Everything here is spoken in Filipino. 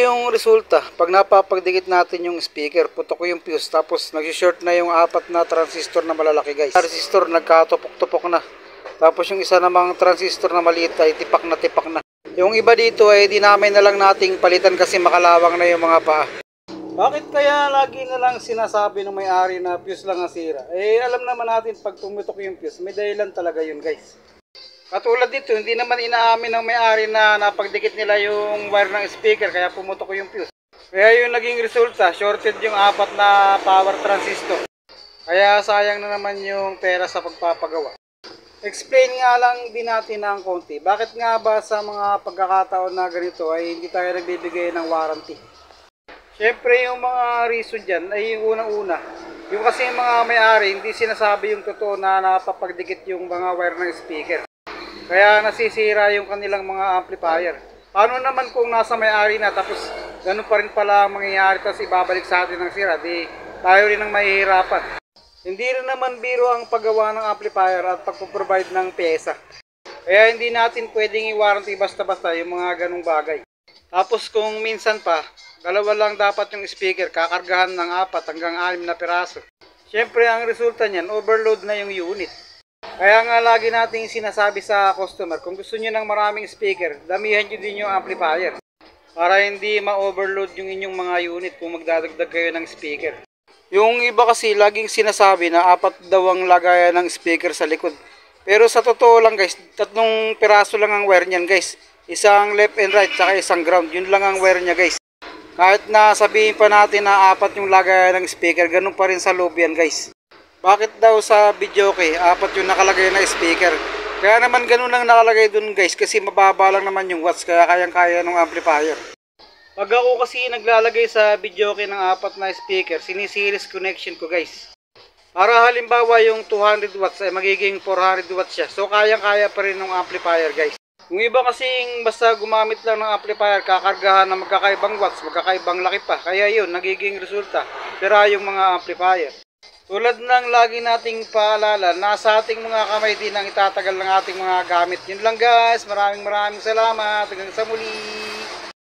yung resulta. Pag napapagdikit natin yung speaker, putok yung fuse, tapos nag-short na yung apat na transistor na malalaki guys. Transistor nagkatupok-tupok na. Tapos yung isa namang transistor na maliit ay tipak na tipak na. Yung iba dito ay dinamay na lang nating palitan kasi makalawang na yung mga paa. Bakit kaya lagi na lang sinasabi ng may-ari na fuse lang ang sira? Eh alam naman natin pag pumutok yung fuse, may dahilan talaga yun guys. Katulad dito, hindi naman inaamin ng may-ari na napagdikit nila yung wire ng speaker kaya pumutok yung fuse. Kaya yung naging resulta, shorted yung apat na power transistor. Kaya sayang na naman yung pera sa pagpapagawa. Explain nga lang din natin ng konti. Bakit nga ba sa mga pagkakataon na ganito ay hindi tayo nagbibigay ng warranty? Siyempre yung mga reason dyan ay yung unang-una. Yung kasi yung mga may-ari hindi sinasabi yung totoo na napapagdikit yung mga wire ng speaker. Kaya nasisira yung kanilang mga amplifier. Paano naman kung nasa may-ari na tapos ganun pa rin pala ang mangyayari tapos ibabalik sa atin ng sira, di tayo rin ang mahihirapan. Hindi rin naman biro ang paggawa ng amplifier at pagpo-provide ng pyesa. Kaya hindi natin pwedeng i-warranty basta-basta yung mga ganung bagay. Tapos kung minsan pa, dalawa lang dapat yung speaker, kakargahan ng 4 hanggang 6 na piraso. Siyempre ang resulta niyan, overload na yung unit. Kaya nga lagi nating sinasabi sa customer, kung gusto niyo ng maraming speaker, damihan niyo din yung amplifier. Para hindi ma-overload yung inyong mga unit kung magdadagdag kayo ng speaker. Yung iba kasi laging sinasabi na 4 daw ang lagayan ng speaker sa likod. Pero sa totoo lang guys, 3 piraso lang ang wire niyan guys. Isang left and right, saka isang ground. Yun lang ang wire niya guys. Kahit na sabihin pa natin na 4 yung lagayan ng speaker, ganun pa rin sa loob yan guys. Bakit daw sa video okay, 4 yung nakalagay na speaker? Kaya naman ganun lang nakalagay dun guys kasi mababa lang naman yung watts kaya kayang-kaya ng amplifier. Pag ako kasi naglalagay sa video okay ng 4 na speaker, sinisiris connection ko guys. Para halimbawa yung 200 watts ay magiging 400 watts siya. So kayang-kaya pa rin ng amplifier guys. Yung iba kasing basta gumamit lang ng amplifier, kakargahan na magkakaibang watts, magkakaibang laki pa. Kaya yun, nagiging resulta, sira yung mga amplifier. Tulad ng lagi nating paalala, nasa ating mga kamay din ang itatagal ng ating mga gamit. Yun lang guys, maraming salamat. Hanggang sa muli.